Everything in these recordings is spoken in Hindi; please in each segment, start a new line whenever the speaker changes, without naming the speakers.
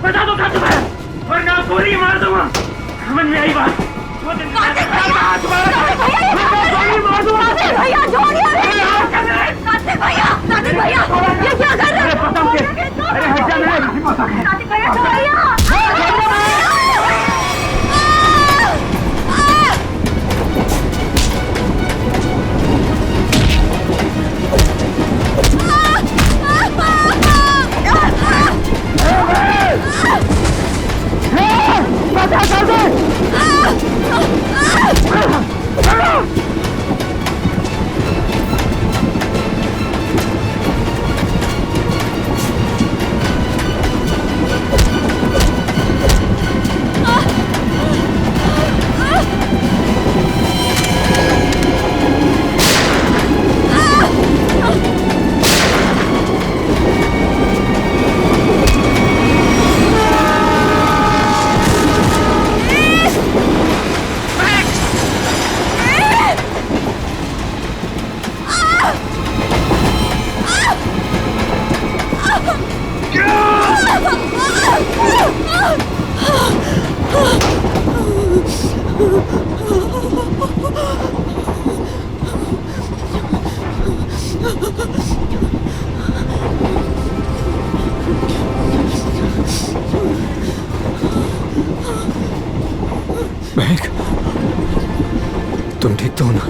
बता दो कहाँ तुम्हें, वरना गोली मार दूंगा। समझ में आई बात?
कार्तिक भैया छोड़िए। कार्तिक भैया ये क्या कर रहे हो?
अरे हट जा, मेरा ऋषि पोशाक है।
कार्तिक भैया छोड़िए।
महक, तुम ठीक तो हो ना?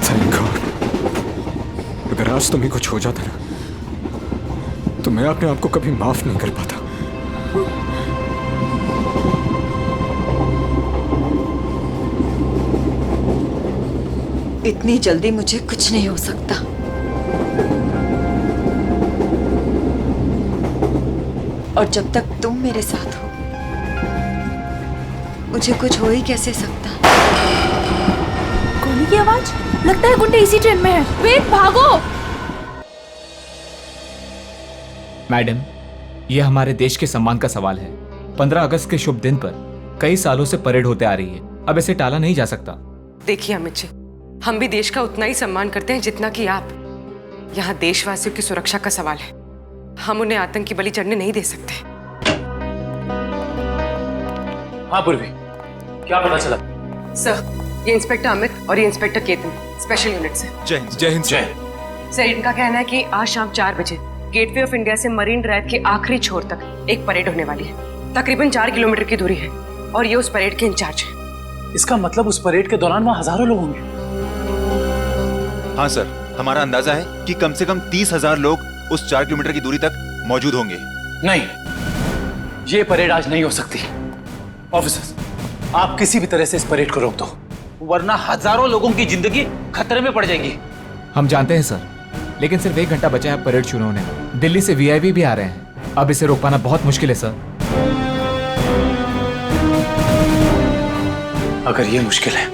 Thank God. अगर आज तुम्हें कुछ हो जाता ना, तो मैं अपने आप को कभी माफ नहीं कर पाता।
इतनी जल्दी मुझे कुछ नहीं हो सकता। और जब तक तुम मेरे साथ हो, मुझे कुछ हो ही कैसे सकता।
गोली की आवाज, लगता है गुंडे इसी ट्रेन में है। वेद भागो।
मैडम, यह हमारे देश के सम्मान का सवाल है। 15 अगस्त के शुभ दिन पर कई सालों से परेड होते आ रही है, अब इसे टाला नहीं जा सकता।
देखिए अमित जी, हम भी देश का उतना ही सम्मान करते हैं जितना कि आप। यहाँ देशवासियों की सुरक्षा का सवाल है, हम उन्हें आतंकी बलि चढ़ने नहीं दे सकते।
हाँ पूर्वी, क्या पता चला?
सर, ये इंस्पेक्टर अमित और ये इंस्पेक्टर केतन स्पेशल यूनिट से।
जय हिंद। जय हिंद। जय हिंद।
सर, इनका कहना है कि आज शाम 4 बजे गेटवे ऑफ इंडिया से मरीन ड्राइव के आखिरी छोर तक एक परेड होने वाली है। तकरीबन 4 किलोमीटर की दूरी है और ये उस परेड के इंचार्ज है।
इसका मतलब उस परेड के दौरान वहाँ हजारों लोग होंगे।
हाँ सर, हमारा अंदाजा है कि कम से कम 30,000 लोग उस 4 किलोमीटर की दूरी तक मौजूद होंगे।
नहीं, ये परेड आज नहीं हो सकती। ऑफिसर्स, आप किसी भी तरह से इस परेड को रोक दो, वरना हजारों लोगों की जिंदगी खतरे में पड़ जाएगी।
हम जानते हैं सर, लेकिन सिर्फ 1 घंटा बचा है परेड शुरू होने में। दिल्ली से वीआईपी भी आ रहे हैं, अब इसे रोक पाना बहुत मुश्किल है सर।
अगर ये मुश्किल है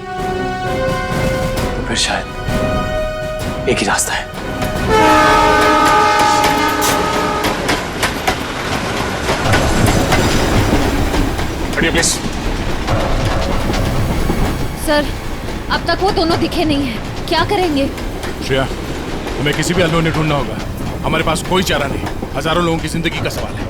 तो फिर शायद एक ही रास्ता है। प्लीज।
सर, अब तक वो दोनों दिखे नहीं हैं। क्या करेंगे?
श्रेया, तुम्हें किसी भी अल्लू ने ढूंढना होगा। हमारे पास कोई चारा नहीं, हजारों लोगों की जिंदगी का सवाल है।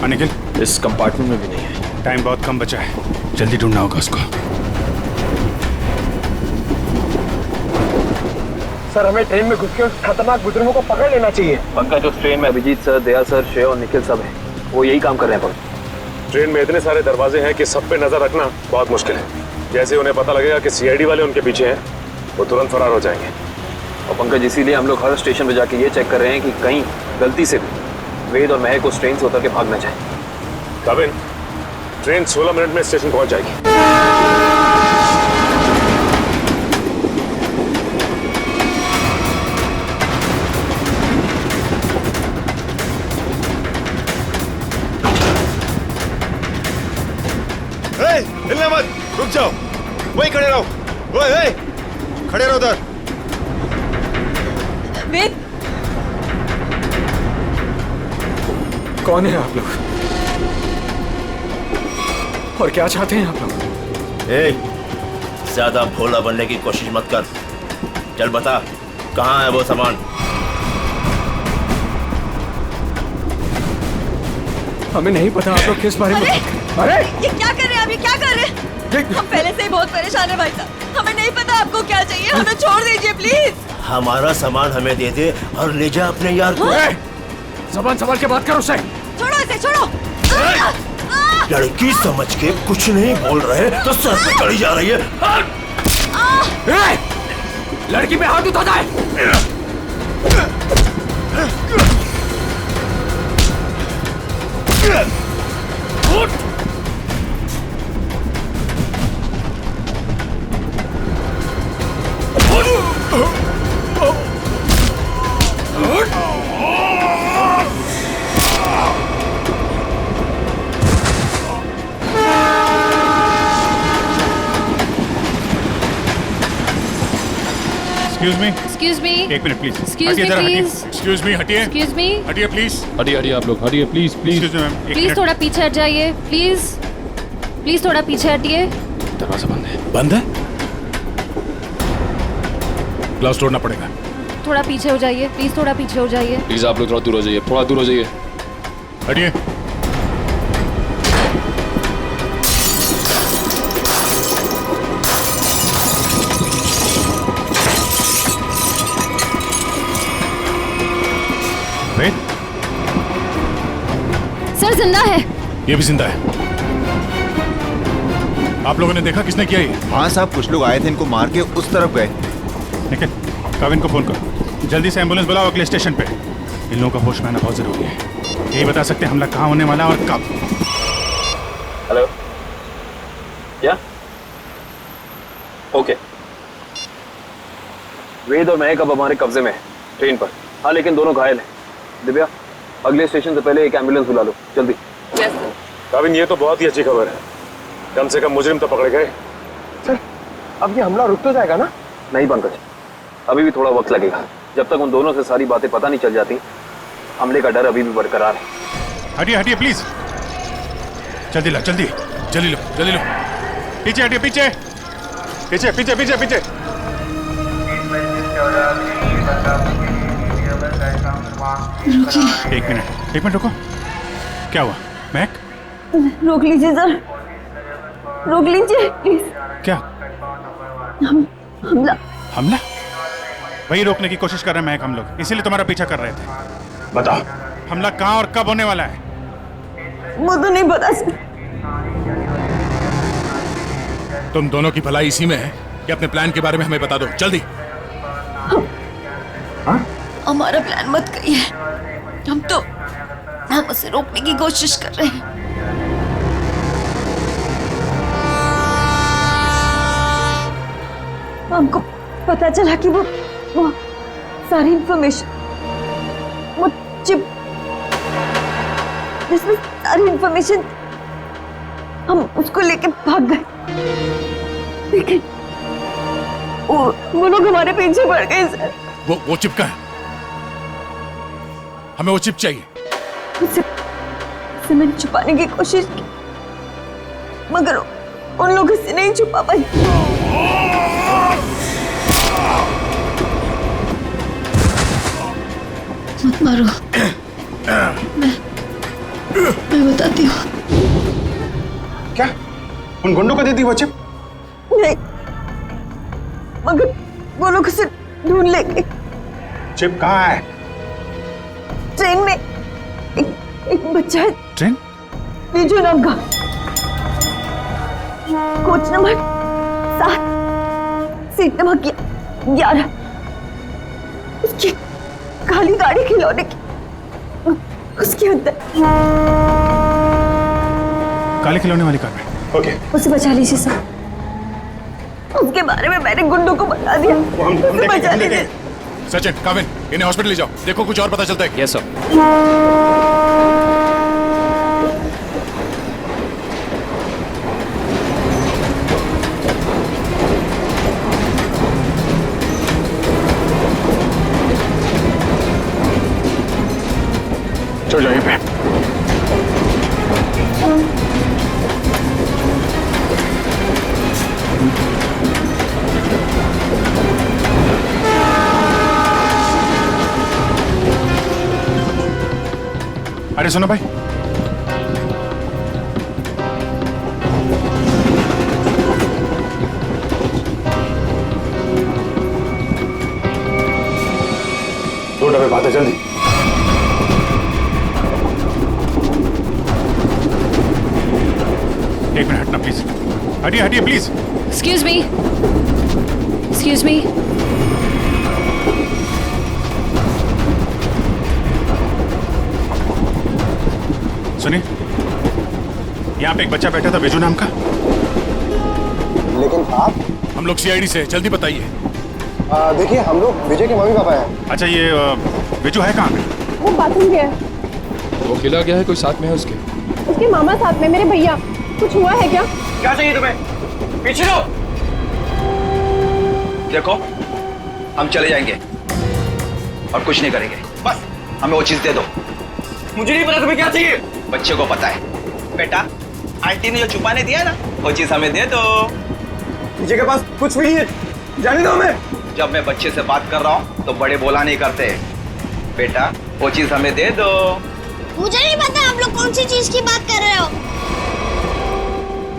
निखिल,
इस कंपार्टमेंट में भी नहीं है।
टाइम बहुत कम बचा है, जल्दी ढूंढना होगा उसको।
सर, हमें ट्रेन में घुस के उस खतरनाक बुजुर्गों को पकड़ लेना चाहिए।
पंकज, उस ट्रेन में अभिजीत सर, दया सर, श्रेय और निखिल सब हैं। वो यही काम कर रहे हैं।
ट्रेन में इतने सारे दरवाजे हैं कि सब पे नजर रखना बहुत मुश्किल है। जैसे उन्हें पता लगेगा कि सीआईडी वाले उनके पीछे हैं, वो तुरंत फरार हो जाएंगे।
और पंकज, इसीलिए हम लोग हर स्टेशन पे जाके ये चेक कर रहे हैं कि कहीं गलती से भी वेद और महक उस ट्रेन से उतर के भाग ना जाए।
कविन, ट्रेन 16 मिनट में स्टेशन पहुंच जाएगी।
हिलना मत, रुक जाओ, वहीं खड़े रहो। ओए, खड़े रहो उधर।
वेद,
कौन है आप लोग और क्या चाहते हैं आप लोग?
ज्यादा भोला बनने की कोशिश मत कर। चल बता, कहाँ है वो सामान?
हमें नहीं पता आप लोग किस बारे में।
अरे ये क्या कर रहे हैं आप? ये क्या कर रहे हैं? हम पहले से ही बहुत परेशान है भाई साहब। हमें नहीं पता आपको क्या चाहिए, हमें छोड़ दीजिए प्लीज।
हमारा सामान हमें दे दे और ले जा अपने यार को।
जबान संभाल के बात करो उसे।
छोड़ो इसे, छोड़ो।
लड़की समझ के कुछ नहीं बोल रहे तो सर पे चढ़ी जा रही है।
लड़की पे हाथ उठा जाए।
Excuse me.
एक minute please.
Excuse me, please.
Excuse me, हटिए।
Excuse me.
हटिए प्लीज।
हटिए आप लोग, हटिए please please.
Excuse me ma'am, एक
प्लीज
मिनट।
थोड़ा पीछे हट जाइए, प्लीज। प्लीज थोड़ा पीछे हटिए।
दरवाजा बंद है।
बंद है? ग्लास तोड़ना पड़ेगा।
थोड़ा पीछे हो जाइए, प्लीज थोड़ा पीछे हो जाइए।
प्लीज आप लोग थोड़ा दूर हो जाइए, थोड़ा दूर हो जाइए।
हटिए। वेद,
सर जिंदा है।
ये भी जिंदा है। आप लोगों ने देखा किसने किया ये?
हाँ साहब, कुछ लोग आए थे, इनको मार के उस तरफ गए।
निखिल, काविन को फोन करो, जल्दी से एम्बुलेंस बुलाओ अगले स्टेशन पे। इन लोगों का होश में आना बहुत जरूरी है। यही बता सकते हैं हमला कहाँ होने वाला और कब।
हेलो, क्या? ओके। वेद और महक अब हमारे कब्जे में है, ट्रेन पर। हाँ, लेकिन दोनों घायल हैं। दिव्या, अगले स्टेशन से पहले एक एम्बुलेंस बुला लो, जल्दी।
Yes sir.
काविन, ये तो बहुत ही अच्छी खबर है। कम से कम मुजरिम तो पकड़े गए।
सर, अब ये हमला रुक तो जाएगा ना?
नहीं पंकज, अभी भी थोड़ा वक्त लगेगा। जब तक उन दोनों से सारी बातें पता नहीं चल जाती, हमले का डर अभी भी बरकरार है।
हटिए हटिए प्लीज। जल्दी लो, जल्दी जल्दी लो, जल्दी लो। पीछे हटिए, पीछे पीछे पीछे पीछे पीछे। एक मिनट रुको। क्या हुआ महक?
रोक लीजिए सर, रोक लीजिए प्लीज।
क्या
हमला?
हमला? वही रोकने की कोशिश कर रहे हैं महक हम लोग, इसीलिए तुम्हारा पीछा कर रहे थे। बताओ, हमला कहाँ और कब होने वाला है?
वो तो नहीं पता सर।
तुम दोनों की भलाई इसी में है कि अपने प्लान के बारे में हमें बता दो, जल्दी।
हमारा प्लान मत कहिए, हम उसे रोकने की कोशिश कर रहे हैं। हमको पता चला कि वो सारी इंफॉर्मेशन, वो चिप जिसमें सारी इंफॉर्मेशन, हम उसको लेके भाग गए। लेकिन वो लोग हमारे पीछे पड़ गए सर।
वो चिप का है, हमें वो चिप चाहिए।
उसे मैंने छुपाने की कोशिश की, मगर उन लोगों से नहीं छुपा पाई। मत मारो, मैं बताती हूँ।
क्या उन गुंडों को दे दी वो चिप?
नहीं, मगर वो लोग उसे ढूंढ लेंगे।
चिप कहाँ है?
ट्रेन में एक बच्चा है।
ट्रेन?
रीजू नाम का, कोच नंबर 7, सीट नंबर 11। उसकी काली गाड़ी खिलौने की, उसके अंदर।
काले खिलौने वाली कार में? ओके।
उसे बचा लीजिए सर, उसके बारे में मैंने गुंडों को बता दिया। उसे बचा लीजिए।
सचिन, काविन, इन्हें हॉस्पिटल ले जाओ, देखो कुछ और पता चलता है।
Yes sir.
हो जाओ यहीं पे।
अरे सुनो भाई,
दो डब्बे बातें जल्दी।
एक मिनट हटना प्लीज, हटिए हटिए please.
Excuse me, excuse me.
सुनिए, यहाँ पे एक बच्चा बैठा था विजू नाम का।
लेकिन आप?
हम लोग सीआईडी से, जल्दी बताइए।
देखिए, हम लोग विजय के मम्मी पापा हैं।
अच्छा, ये विजू है कहाँ पे?
वो बाथरूम गया।
वो खिला गया है, कोई साथ में है उसके?
उसके मामा साथ में, मेरे भैया। कुछ हुआ है क्या?
क्या चाहिए तुम्हें? पीछे लो।
देखो, हम चले जाएंगे और कुछ नहीं करेंगे, बस हमें वो चीज दे दो।
मुझे नहीं पता तुम्हें क्या चाहिए।
बच्चे को पता है। बेटा, आंटी ने जो छुपाने दिया ना, वो चीज हमें दे दो।
विजय के पास कुछ भी नहीं है, जाने दो हमें।
जब मैं बच्चे से बात कर रहा हूँ तो बड़े बोला नहीं करते। बेटा, वो चीज हमें दे दो।
मुझे नहीं पता आप लोग कौन सी चीज की बात कर रहे हो।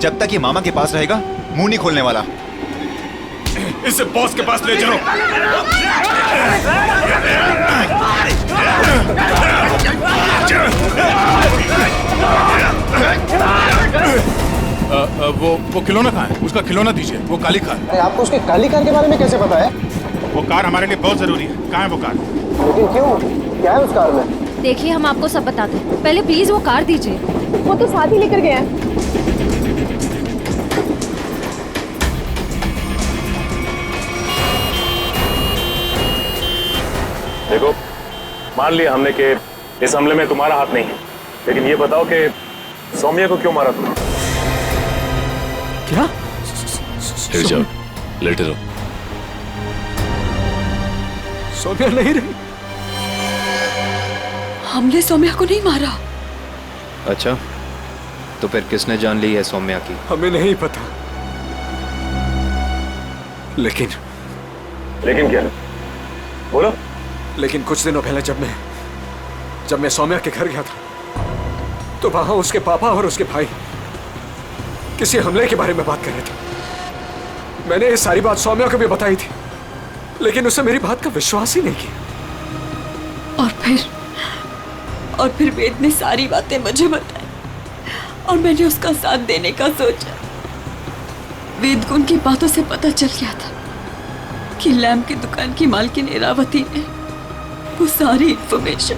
जब तक ये मामा के पास रहेगा, मुंह नहीं खोलने वाला।
इसे बॉस के पास ले चलो। वो खिलौना कहाँ है? उसका खिलौना दीजिए, वो काली कार।
अरे आपको उसके काली कार के बारे में कैसे पता है?
वो कार हमारे लिए बहुत जरूरी है। कहाँ है वो कार?
लेकिन क्यों? क्या है उस कार में?
देखिए, हम आपको सब बताते हैं, पहले प्लीज वो कार दीजिए।
वो तो साथ ही लेकर गया है।
देखो, मान लिया हमने कि इस हमले में तुम्हारा हाथ नहीं है, लेकिन ये बताओ कि सौम्या को क्यों मारा तुमने?
क्या?
लेट जाओ, लेटे रहो।
सौम्या नहीं रही।
हमने सौम्या को नहीं मारा।
अच्छा, तो फिर किसने जान ली है सौम्या की?
हमें नहीं पता, लेकिन
क्या? बोलो।
लेकिन कुछ दिनों पहले जब मैं सौम्या के घर गया था, तो वहां उसके पापा और उसके भाई किसी हमले के बारे में बात कर रहे थे। मैंने ये सारी बात सौम्या को भी बताई थी, लेकिन उसने मेरी बात का विश्वास ही नहीं किया।
और फिर वेद ने सारी बातें मुझे बताई और मैंने उसका साथ देने का सोचा। वेद को उनकी बातों से पता चल गया था कि लैम्प की दुकान की मालकिन इरावती ने वो सारी इंफॉर्मेशन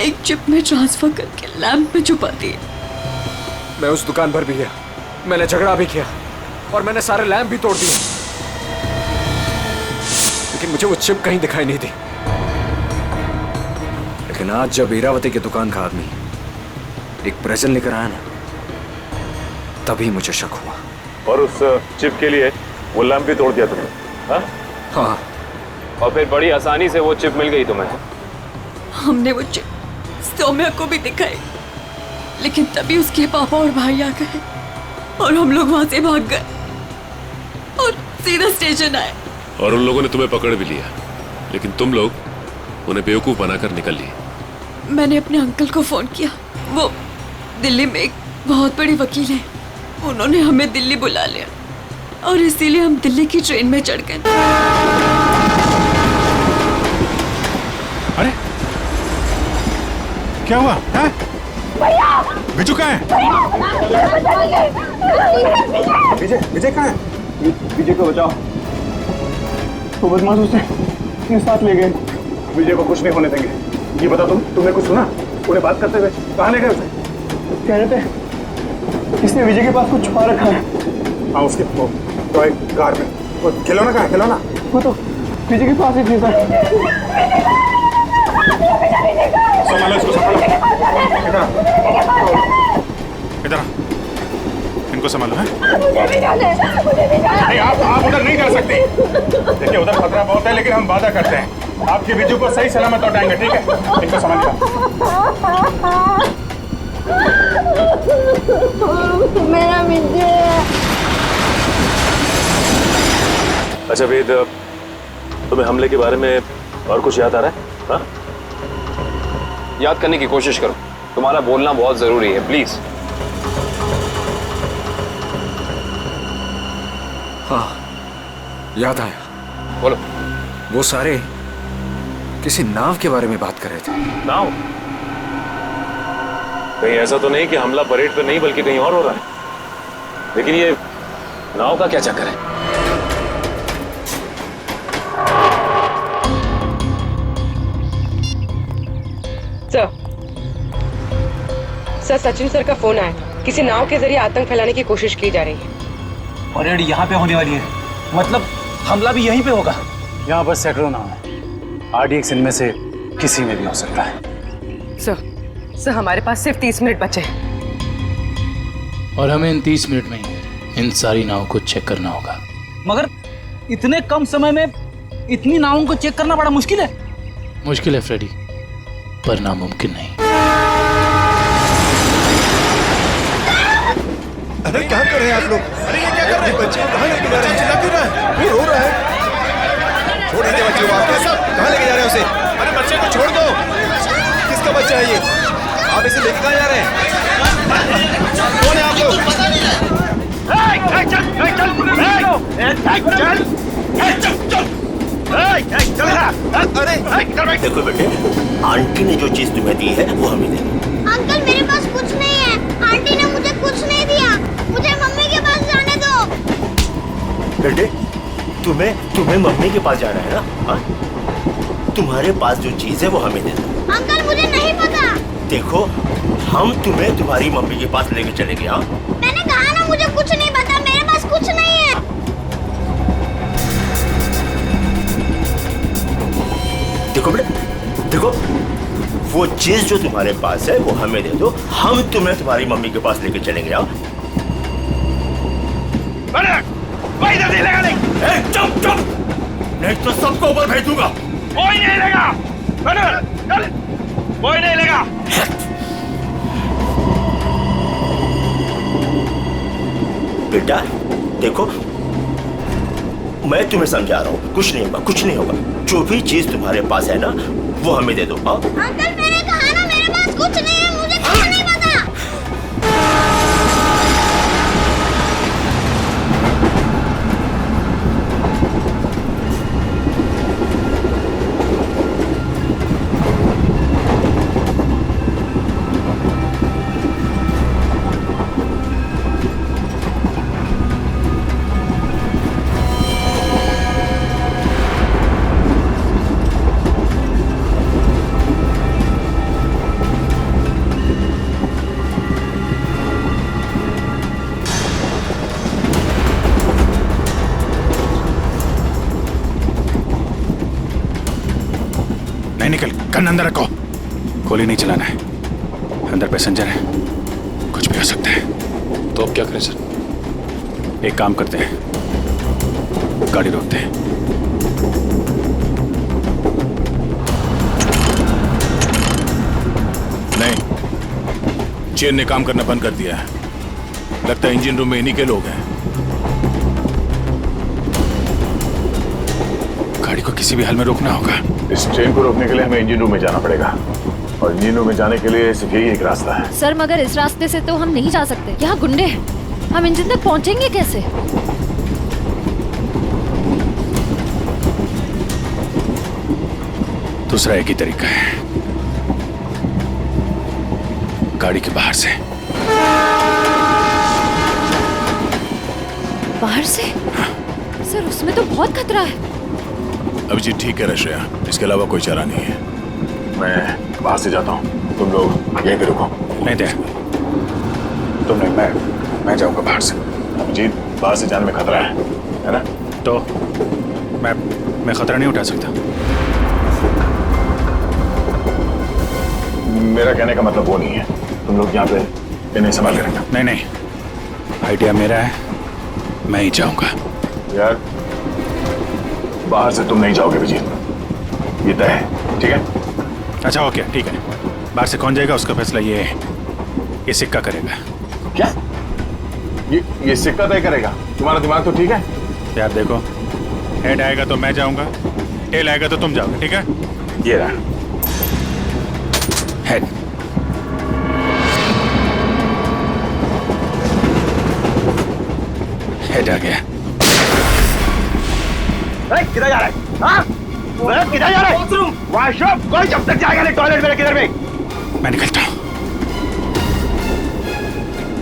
एक चिप में ट्रांसफर करके लैम्प में छुपा दी।
मैं उस दुकान पर भी गया, मैंने झगड़ा भी किया और मैंने सारे लैम्प भी तोड़ दिए, लेकिन मुझे वो चिप कहीं दिखाई नहीं दी। लेकिन आज जब इरावती की दुकान का आदमी एक प्रेजेंट लेकर आया ना, तभी मुझे शक हुआ।
और उस चिप के लिए वो लैंप भी तोड़ दिया तुमने?
हाँ।
और फिर बड़ी आसानी से वो चिप मिल गई तुम्हें?
हमने वो चिप सौम्या को भी दिखाई, लेकिन तभी उसके पापा और भाई आ गए और हम लोग वहां से भाग गए और सीधा स्टेशन आए।
और उन लोगों ने तुम्हें पकड़ भी लिया, लेकिन तुम लोग उन्हें बेवकूफ बनाकर निकल लिए।
मैंने अपने अंकल को फोन किया, वो दिल्ली में एक बहुत बड़ी वकील है, उन्होंने हमें दिल्ली बुला लिया और इसीलिए हम दिल्ली की ट्रेन में चढ़ गए।
अरे क्या हुआ है? विजू कहाँ है?
विजय कहाँ है? विजय को बचाओ, वो बदमाश उसे अपने साथ ले गए।
विजय को कुछ नहीं होने देंगे। ये बता, तुमने कुछ सुना? उन्हें बात करते हुए कहाँ ले गए उसे?
कह रहे थे इसने विजय के पास कुछ छुपा रखा है।
हाँ, उसके तो एक कार में। वो खिलौना कहाँ है? खिलौना
वो तो विजय के पास ही थी सर।
संभालो इसको, संभालो। इधर इनको संभालो। है नहीं, आप उधर नहीं जा सकते। देखिए, उधर खतरा बहुत है, लेकिन हम वादा करते हैं आपके बिजू को सही सलामत लौटाएंगे, ठीक है? इनको सामान दिलाओ।
मेरा बिजू।
अच्छा वेद, तुम्हें हमले के बारे में और कुछ याद आ रहा है? हाँ?
याद करने की कोशिश करो, तुम्हारा बोलना बहुत जरूरी है, प्लीज।
हाँ, याद आया।
बोलो।
वो सारे किसी नाव के बारे में बात कर रहे थे।
नाव? कहीं ऐसा तो नहीं कि हमला परेड पे नहीं बल्कि कहीं और हो रहा है? लेकिन ये नाव का क्या चक्कर है?
सर, सचिन सर का फोन आया था। किसी नाव के जरिए आतंक फैलाने की कोशिश की जा रही है।
परेड यहाँ पे होने वाली है, मतलब हमला भी यहीं पे होगा।
यहाँ बस सैकड़ों नाव है, RDX इनमें से किसी में भी हो सकता है।
सर हमारे पास सिर्फ 30 मिनट बचे हैं।
और हमें इन 30 मिनट में इन सारी नावों को चेक करना होगा।
मगर इतने कम समय में इतनी नावों को चेक करना बड़ा मुश्किल है।
मुश्किल है फ्रेडी, पर नामुमकिन नहीं।
अरे क्या कर रहे हैं आप लोग? अरे ये क्या कर रहे हैं? बच्चे कहाँ लेके जा रहे हैं? चिल्ला क्यों रहा है? फिर रो रहा है। छोड़ दीजिए बच्चे को, आप सब कहाँ लेके जा रहे हैं उसे? अरे बच्चे को छोड़ दो। किसका बच्चा है ये? आप इसे लेके कहाँ जा रहे हैं? कौन है आप लोग?
देखो बेटे, आंटी ने जो चीज तुम्हें दी है वो हमें दे दो।
अंकल मेरे पास कुछ नहीं है, आंटी ने मुझे कुछ नहीं दिया, मुझे मम्मी के पास जाने दो।
बेटे, तुम्हें मम्मी के पास जाना है ना? हाँ? तुम्हारे पास जो चीज है वो हमें दे दो।
अंकल मुझे नहीं पता।
देखो, हम तुम्हें तुम्हारी मम्मी के पास लेके चलेंगे। हाँ?
मैंने कहा ना मुझे कुछ नहीं पता, मेरे पास कुछ नहीं है।
देखो बेटे, देखो, वो चीज जो तुम्हारे पास है वो हमें दे दो, हम तुम्हें तुम्हारी मम्मी के पास लेके चलेंगे। हाँ? चुप चुप, नहीं तो सबको ऊपर भेज दूंगा।
कोई नहीं लेगा, कोई नहीं लेगा।
बेटा देखो, मैं तुम्हें समझा रहा हूँ, कुछ नहीं होगा, कुछ नहीं होगा। जो भी चीज तुम्हारे पास है ना वो हमें दे दो। हाँ?
अंकल मैंने कहा ना मेरे पास कुछ नहीं है, मुझे कुछ नहीं पता।
नहीं निकल, गन अंदर रखो। गोली नहीं चलाना है, अंदर पैसेंजर है, कुछ भी हो सकता है।
तो अब क्या करें सर?
एक काम करते हैं, गाड़ी रोकते हैं।
नहीं, चेन ने काम करना बंद कर दिया है। लगता है इंजन रूम में इन्हीं के लोग हैं।
गाड़ी को किसी भी हाल में रोकना होगा।
इस ट्रेन को रोकने के लिए हमें इंजन रूम में जाना पड़ेगा, और इंजन रूम में जाने के लिए सिर्फ यही एक रास्ता है।
सर मगर इस रास्ते से तो हम नहीं जा सकते, यहाँ गुंडे हैं। हम इंजन तक पहुँचेंगे कैसे?
दूसरा एक ही तरीका है, गाड़ी के बाहर से।
बाहर से? सर उसमें तो बहुत खतरा है।
अभिजीत ठीक है रश्या, इसके अलावा कोई चारा नहीं है।
मैं बाहर से जाता हूँ, तुम लोग यहीं पे रुको।
नहीं दे, तुम नहीं, मैं जाऊंगा बाहर से।
अभिजीत, बाहर से जाने में खतरा है ना?
तो मैं खतरा नहीं उठा सकता।
मेरा कहने का मतलब वो नहीं है। तुम लोग यहाँ पे इन्हें संभाल के रखना।
नहीं, आइडिया मेरा है, मैं ही जाऊंगा।
यार, बाहर से तुम नहीं जाओगे अभिजीत,
ये तय है, ठीक है? अच्छा ओके, ठीक है। बाहर से कौन जाएगा उसका फैसला ये सिक्का करेगा।
क्या? ये सिक्का तय करेगा? तुम्हारा दिमाग तो ठीक है
यार? देखो, हेड आएगा तो मैं जाऊंगा, टेल आएगा तो तुम जाओगे, ठीक है?
ये रहा हेड। हेड आ गया।
किधर जा रहा है? हाँ? किधर जा रहा है? वॉशरूम। कोई जब तक जाएगा नहीं टॉयलेट में, किधर में?
मैं निकलता हूं।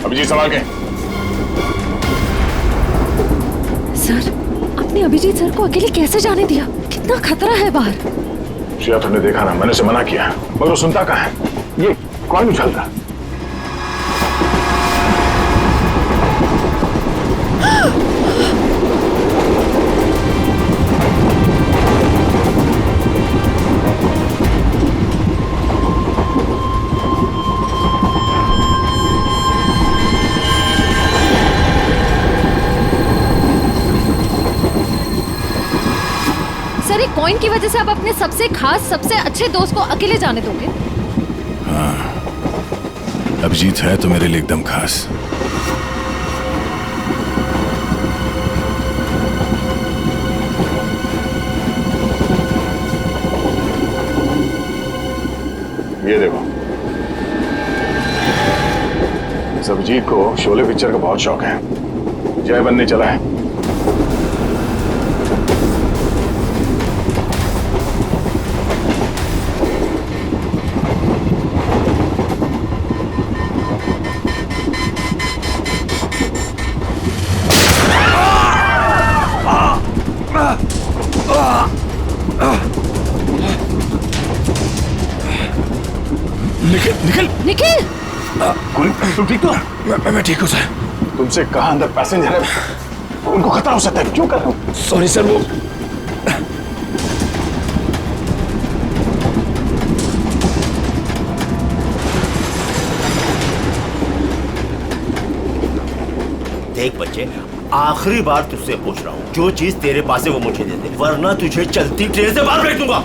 अभिजीत संभाल के।
सर, आपने अभिजीत सर को अकेले कैसे जाने दिया? कितना खतरा है बाहर।
श्रेया, तुमने देखा ना, मैंने उसे मना किया मगर वो सुनता कहाँ है? ये कौन उछलता?
सर, एक कॉइन की वजह से आप अपने सबसे खास, सबसे अच्छे दोस्त को अकेले जाने दोगे?
हाँ, अभिजीत है तो मेरे लिए एकदम खास। ये देखो, इस अभिजीत को शोले पिक्चर का बहुत शौक है, जय बनने चला है। निखिल
निखिल,
तुम ठीक हो? मैं ठीक हूँ सर। तुमसे कहा अंदर पैसेंजर है, उनको खतरा हो सकता है, क्यों कर रहे हो?
सॉरी सर, वो
देख बच्चे, आखिरी बार तुझसे पूछ रहा हूँ, जो चीज तेरे पास है वो मुझे दे दे, वरना तुझे चलती ट्रेन से बाहर फेंक दूंगा।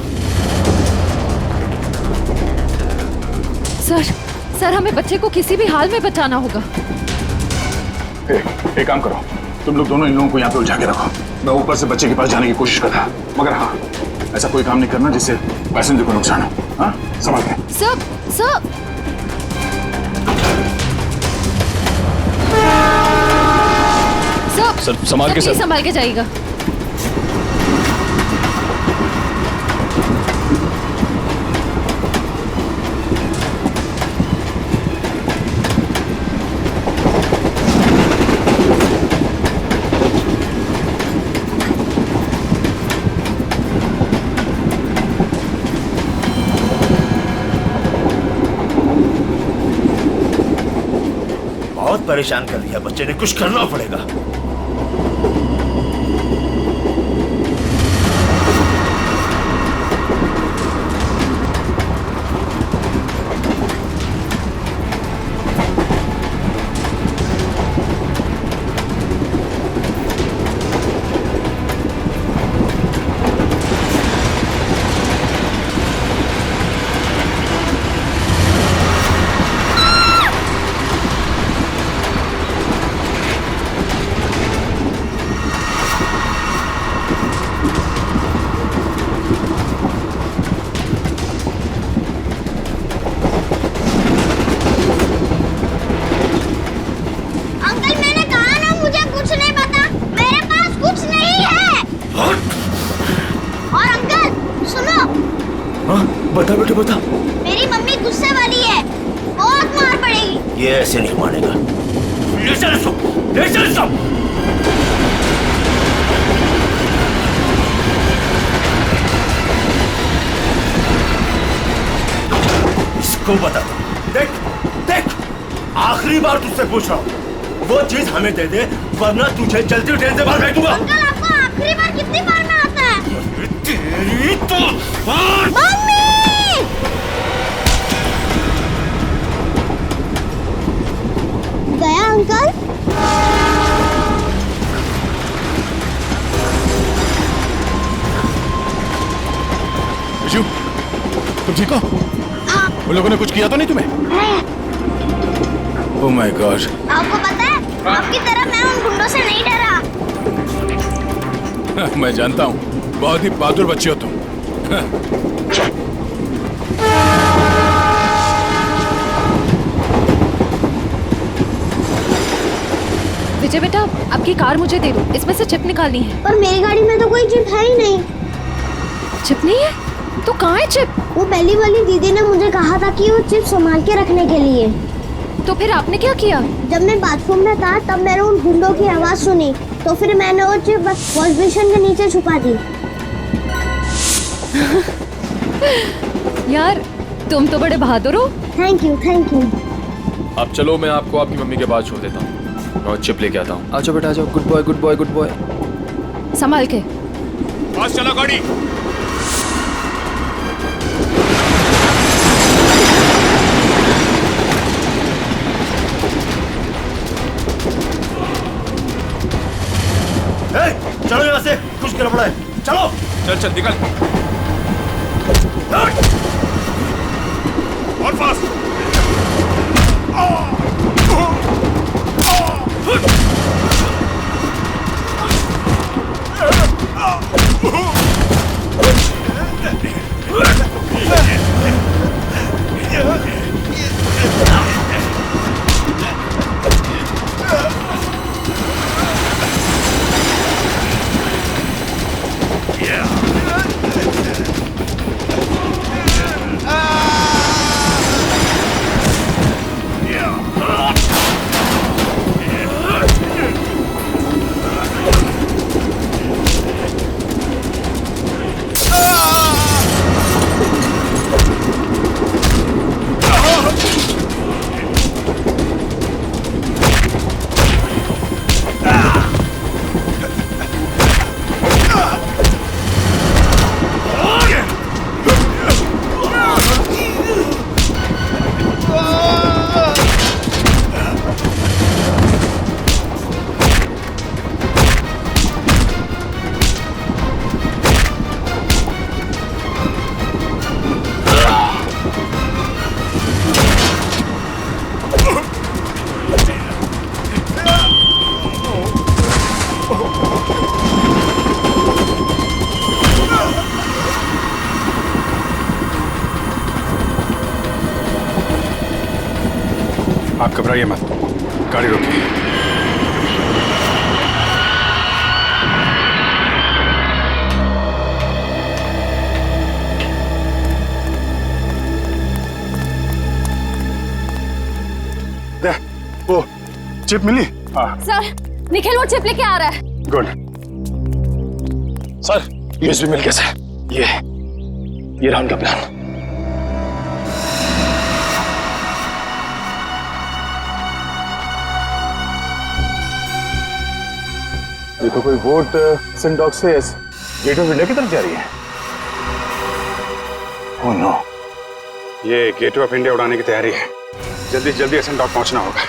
सर, हमें बच्चे को किसी भी हाल में बचाना होगा।
एक काम करो, तुम लोग दोनों इन लोगों को यहाँ पे उलझा के रखो, मैं ऊपर से बच्चे के पास जाने की कोशिश कर रहा, मगर हाँ, ऐसा कोई काम नहीं करना जिससे पैसेंजर को नुकसान हो। हाँ, संभाल के।
सर,
संभाल के।
संभाल के जाइएगा।
बहुत परेशान कर दिया बच्चे ने, कुछ करना पड़ेगा। बता बेटे बता।
मेरी मम्मी गुस्से वाली है, बहुत मार पड़ेगी।
ये ऐसे नहीं मानेगा। ले चल इसको, ले चल इसको। इसको बता, देख देख, आखिरी बार तुझसे पूछ रहा हूँ, वो चीज हमें दे दे वरना तुझे चलती ट्रेन से बाहर फेंक दूंगा।
अंकल आपको आखिरी बार कितनी बार में आता है?
तेरी तो
मम्मी! गया अंकल?
बच्चू, तुम ठीक हो? उन लोगों ने कुछ किया तो नहीं तुम्हें? Oh my God.
आपको पता है, आपकी तरह मैं उन गुंडों से नहीं डरा।
मैं जानता हूँ, बहुत ही बहादुर बच्चे हो तुम।
विजय बेटा, आपकी कार मुझे दे दो, इसमें से चिप निकालनी है।
पर मेरी गाड़ी में तो कोई चिप है ही नहीं।
चिप नहीं है? तो कहाँ है चिप?
वो पहली वाली दीदी ने मुझे कहा था कि वो चिप संभाल के रखने के लिए।
तो फिर आपने क्या किया?
जब मैं बाथरूम में था तब मैंने उन गुंडों की आवाज सुनी, तो फिर मैंने वो चिप वॉश बेसिन के नीचे छुपा दी।
यार, तुम तो बड़े बहादुर हो।
Thank you, thank you.
अब चलो, मैं आपको आपकी मम्मी के पास छोड़ देता हूँ और चिप लेके आता हूँ। आजो बेटा, आजो। Good boy, good boy, good boy.
संभाल के।
पास चलो गाड़ी।
चलो यहाँ से, कुछ गड़बड़ है। चलो।
चल चल निकल। और फास्ट। आप घबराइए मत, गाड़ी रोकिए। वो चिप मिली? हाँ।
सर, निखिल वो चिप लेके आ रहा है।
गुड।
सर, यूएसबी मिल कैसे? ये रहा उनका प्लान।
ये तो कोई बोट सिंडॉक से गेट ऑफ इंडिया की तरफ जा रही है। ओह नो, ये गेट ऑफ इंडिया उड़ाने की तैयारी है। जल्दी जल्दी सिंडॉक पहुंचना होगा।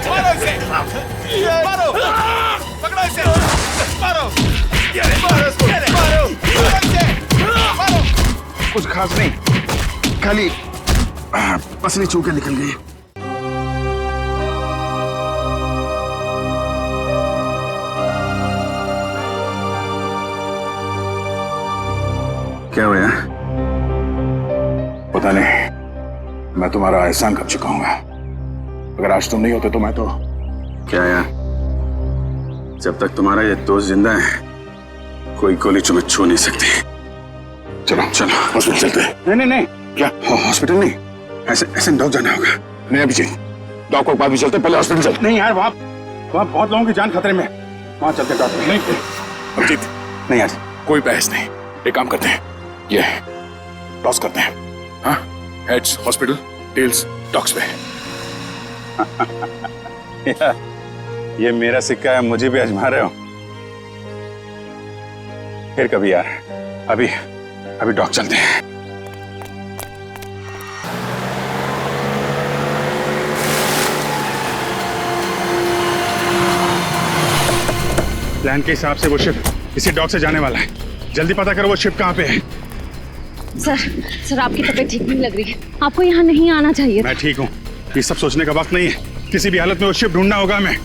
मारो इसे! मारो! पकड़ो इसे! मारो! मारो इसको! मारो! मारो!
कुछ खास नहीं, खाली पसली चूके निकल गई। क्या हुआ? पता नहीं, मैं तुम्हारा एहसान कर चुका हूँ। अगर आज तुम नहीं होते तो मैं तो क्या यार, जब तक तुम्हारा ये दोस्त जिंदा है कोई गोली तुम्हें छू नहीं सकती। चलो चलो हॉस्पिटल चलते हैं। नहीं नहीं नहीं, क्या हॉस्पिटल नहीं, ऐसे डॉक जाना होगा। नहीं अभिजीत, डॉक को बाद में चलते, पहले हॉस्पिटल चलते। नहीं यार, वहाँ बहुत लोगों की जान खतरे में, वहाँ चलते डॉक्टर। नहीं अभिजीत, नहीं यार, कोई बहस नहीं। एक काम करते हैं, ये टॉस करते हैं। हाँ, हेड्स हॉस्पिटल, टेल्स डॉक्स पे। ये मेरा सिक्का है, मुझे भी आजमा रहे हो? फिर कभी यार, अभी डॉक चलते हैं।
प्लान के हिसाब से वो शिप इसी डॉक से जाने वाला है। जल्दी पता करो वो शिप कहाँ पे है।
सर आपकी तबीयत ठीक नहीं लग रही है, आपको यहाँ नहीं आना चाहिए।
मैं ठीक हूँ, ये सब सोचने का वक्त नहीं है। किसी भी हालत में वो शिप ढूंढना होगा हमें।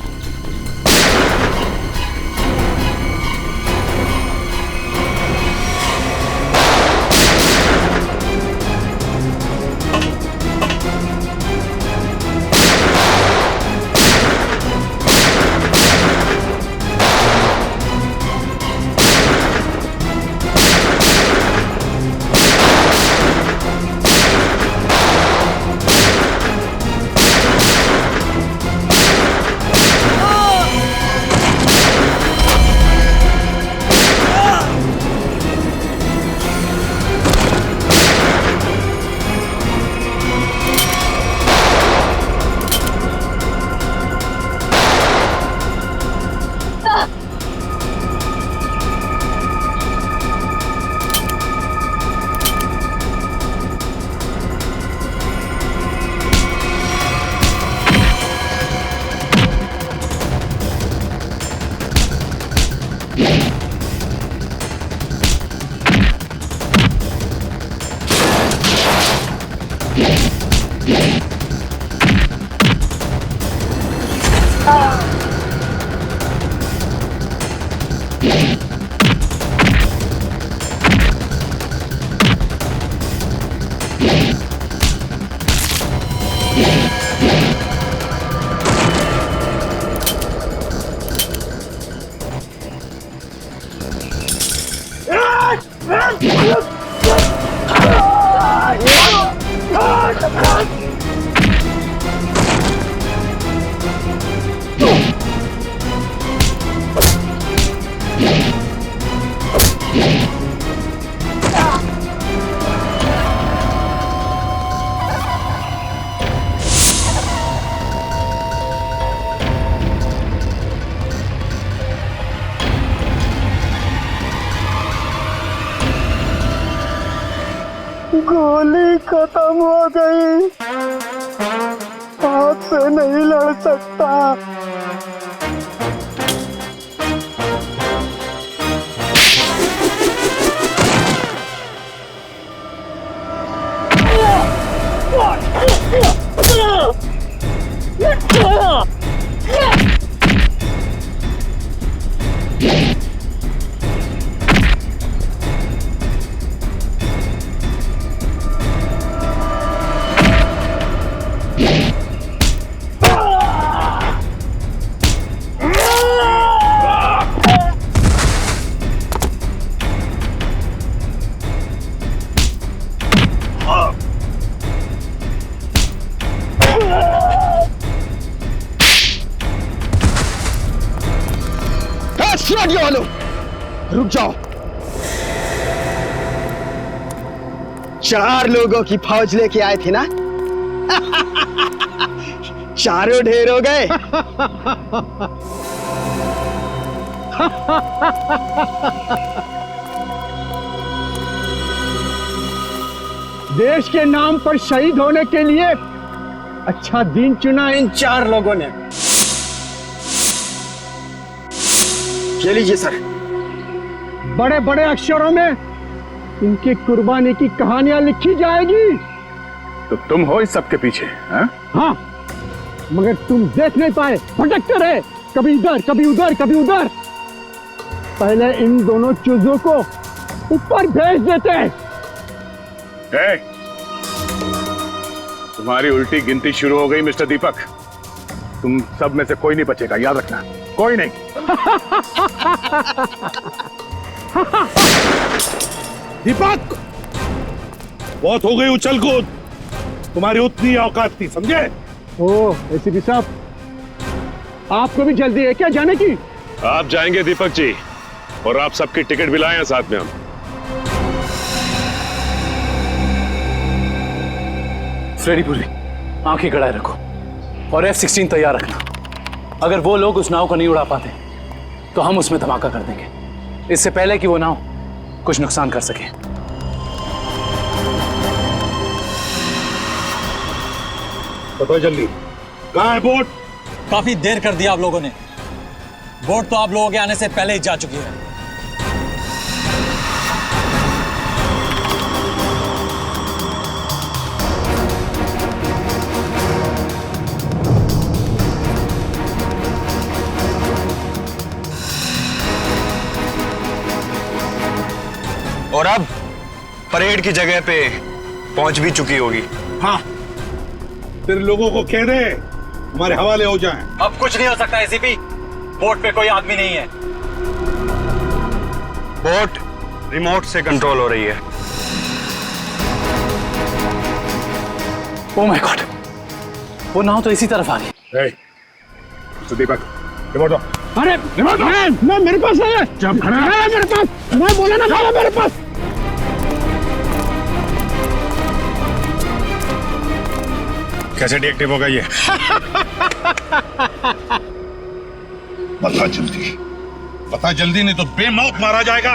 गोली खत्म हो गई, आपसे नहीं लड़ सकता। रुक जाओ, 4 लोगों की फौज लेके आए थे ना। चारों ढेर हो गए। देश के नाम पर शहीद होने के लिए अच्छा दिन चुना इन 4 लोगों ने। ये लीजिए सर, बड़े बड़े अक्षरों में इनकी कुर्बानी की कहानियां लिखी जाएगी।
तो तुम हो इस सब के पीछे?
हाँ, मगर तुम देख नहीं पाए, भटकते रहे, कभी इधर कभी उधर कभी उधर। पहले इन दोनों चूजों को ऊपर भेज देते।
तुम्हारी उल्टी गिनती शुरू हो गई मिस्टर दीपक। तुम सब में से कोई नहीं बचेगा, याद रखना, कोई नहीं।
दीपक, बहुत हो गई उछल कूद, तुम्हारी उतनी औकात थी, समझे?
ओ एसीपी साहब, आपको भी जल्दी है क्या जाने की?
आप जाएंगे दीपक जी, और आप सबकी टिकट भी लाए हैं साथ में हम।
फ्रेडी पुरी, आंखें गड़ाए रखो और F-16 तैयार रखना। अगर वो लोग उस नाव को नहीं उड़ा पाते तो हम उसमें धमाका कर देंगे, इससे पहले कि वो नाव कुछ नुकसान कर सके।
बताओ जल्दी, कहाँ है बोट?
काफी देर कर दिया आप लोगों ने। बोट तो आप लोगों के आने से पहले ही जा चुकी है।
और अब परेड की जगह पे पहुंच भी चुकी होगी।
हाँ, फिर लोगों को कह दे हमारे हवाले हो जाएं।
अब कुछ नहीं हो सकता एसीपी, बोट पे कोई आदमी नहीं है।
बोट रिमोट से कंट्रोल हो रही है।
ओह माय गॉड, वो नाव तो इसी तरफ आ रही।
दीपक, रिमोट दो।
अरे मैं मेरे पास है। जब मेरे पास, मैं बोला ना खाला मेरे पास।
कैसे डीएक्टिव होगा ये? बता जल्दी नहीं तो बेमौत मारा जाएगा।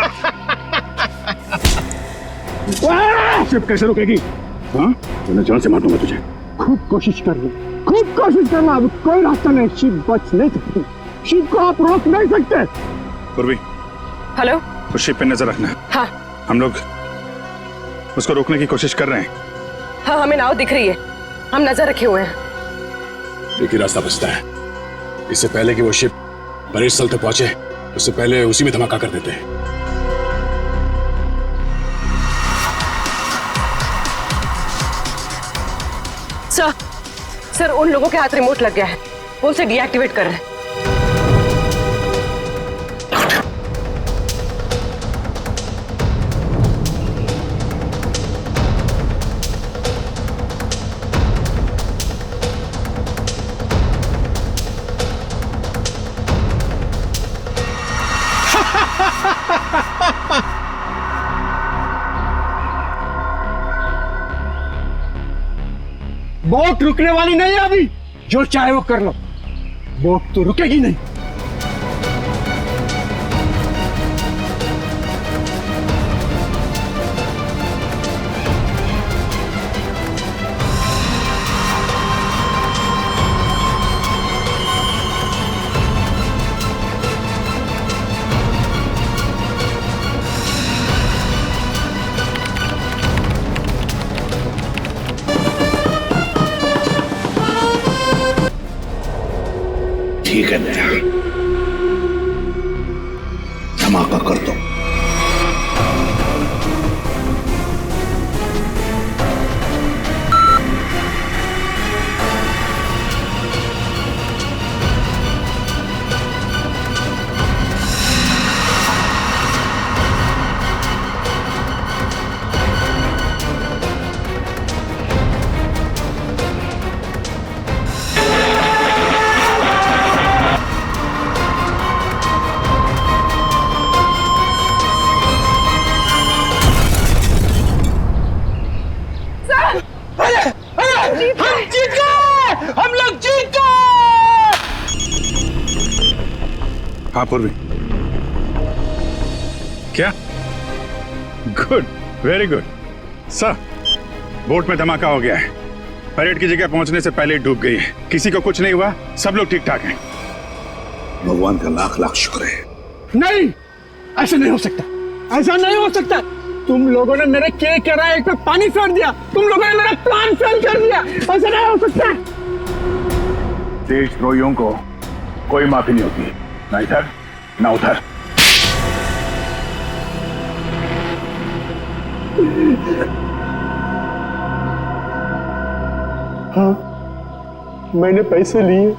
शिप कैसे रुकेगी? हाँ, मैं जान से मार दूंगा तुझे।
खूब कोशिश कर लो, खूब कोशिश करना। अब कोई रास्ता नहीं, शिप बच नहीं सकती। शिप को आप रोक नहीं सकते।
पूर्वी,
हेलो,
उस शिप पे नजर रखना।
हाँ,
हम लोग उसको रोकने की कोशिश कर रहे हैं।
हाँ, हमें नाव दिख रही है, हम नजर रखे हुए हैं।
एक ही रास्ता बचता है, इससे पहले कि वो शिप परेड स्थल तक पहुंचे उससे पहले उसी में धमाका कर देते हैं।
सर, उन लोगों के हाथ रिमोट लग गया है, वो उसे डीएक्टिवेट कर रहे हैं।
बोट रुकने वाली नहीं है अभी, जो चाहे वो कर लो। बोट तो रुकेगी नहीं।
ठीक है बेटा, धमाका कर दो। हाँ पूर्वी, क्या? Good, very good sir. Boat में धमाका हो गया है, परेड की जगह पहुंचने से पहले ही डूब गई है। किसी को कुछ नहीं हुआ, सब लोग ठीक ठाक हैं।
भगवान का लाख लाख शुक्र है।
नहीं, ऐसा नहीं हो सकता, ऐसा नहीं हो सकता। तुम लोगों ने मेरे केक के राय पे पानी फेर दिया, तुम लोगों ने मेरा प्लान फेल कर दिया। ऐसा नहीं हो सकता।
देशद्रोहियों को कोई माफी नहीं होती, ना इधर ना उधर।
हाँ, मैंने पैसे लिए,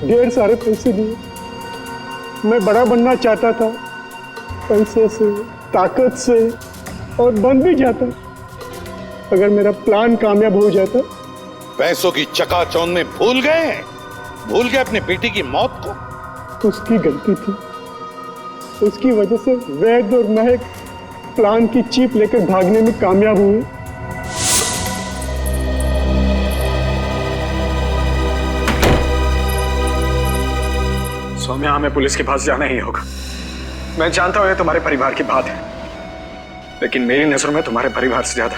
ढेर सारे पैसे लिए। मैं बड़ा बनना चाहता था, पैसे से, ताकत से, और बन भी जाता अगर मेरा प्लान कामयाब हो जाता।
पैसों की चकाचौंध में भूल गए अपने बेटी की मौत को।
उसकी गलती थी, उसकी वजह से वैद और महक प्लान की चीप लेकर भागने में कामयाब हुए।
सौम्या, हमें पुलिस के पास जाना ही होगा। मैं जानता हूं ये तुम्हारे परिवार की बात है, लेकिन मेरी नजर में तुम्हारे परिवार से ज्यादा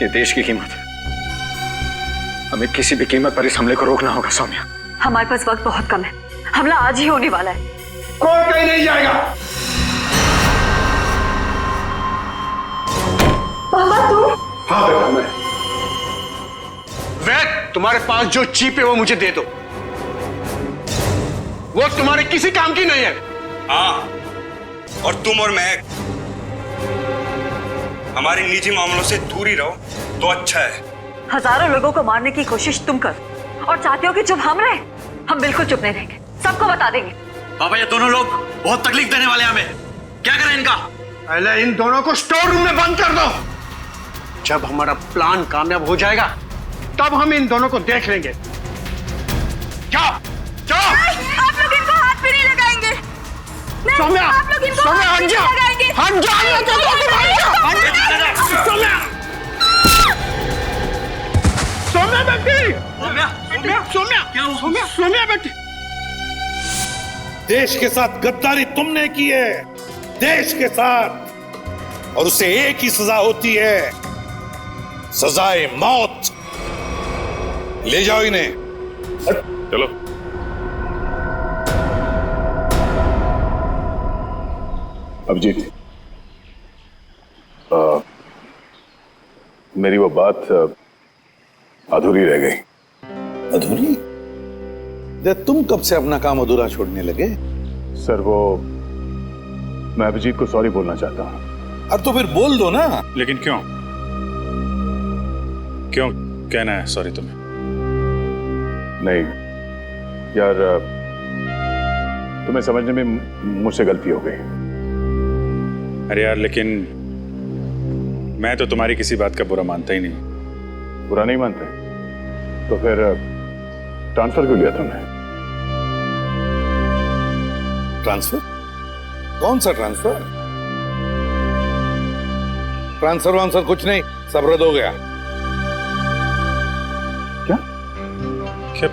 ये देश की कीमत है। हमें किसी भी कीमत पर इस हमले को रोकना होगा सौम्या।
हमारे पास वक्त बहुत कम है,
हमला आज ही होने वाला है।
कोई कहीं नहीं जाएगा।
पापा तुम?
हाँ बेटा मैं। वैद, तुम्हारे पास जो चीप है वो मुझे दे दो। वो तुम्हारे किसी काम की नहीं है।
हाँ, और तुम और मैं हमारे निजी मामलों से दूर ही रहो तो अच्छा है।
हजारों लोगों को मारने की कोशिश तुम कर और चाहते हो कि चुप हम रहे? हम बिल्कुल चुप नहीं रहेंगे, सबको बता देंगे।
पापा ये दोनों लोग बहुत तकलीफ देने वाले हैं हमें, क्या करें इनका?
पहले इन दोनों को स्टोर रूम में बंद कर दो। जब हमारा प्लान कामयाब हो जाएगा तब हम इन दोनों को देख लेंगे। जाओ जाओ।
आप लोग इनको हाथ भी नहीं लगाएंगे।
सौम्या,
आप लोग इनको
सौम्या,
हाथ भी
हट
नहीं
जा।
लगाएंगे।
हट जा, हट जा, सौम्या, सौम्या बेटी, सौम्या, क्या हुआ? सौम्या बेटी।
देश के साथ गद्दारी तुमने की है, देश के साथ, और उसे एक ही सजा होती है, सजाए मौत। ले जाओ इन्हें।
चलो। अभिजीत, मेरी वो बात अधूरी रह गई।
अधूरी? तुम कब से अपना काम अधूरा छोड़ने लगे?
सर वो मैं अभिजीत को सॉरी बोलना चाहता हूँ।
अब तो फिर बोल दो ना।
लेकिन क्यों क्यों कहना है सॉरी तुम्हें?
नहीं यार, तुम्हें समझने में मुझसे गलती हो गई।
अरे यार, लेकिन मैं तो तुम्हारी किसी बात का बुरा मानता ही नहीं।
बुरा नहीं मानते तो फिर ट्रांसफर क्यों लिया तुमने?
ट्रांसफर? कौन सा ट्रांसफर? ट्रांसफर वांसफर कुछ नहीं, सब रद्द हो गया।
क्या?
क्या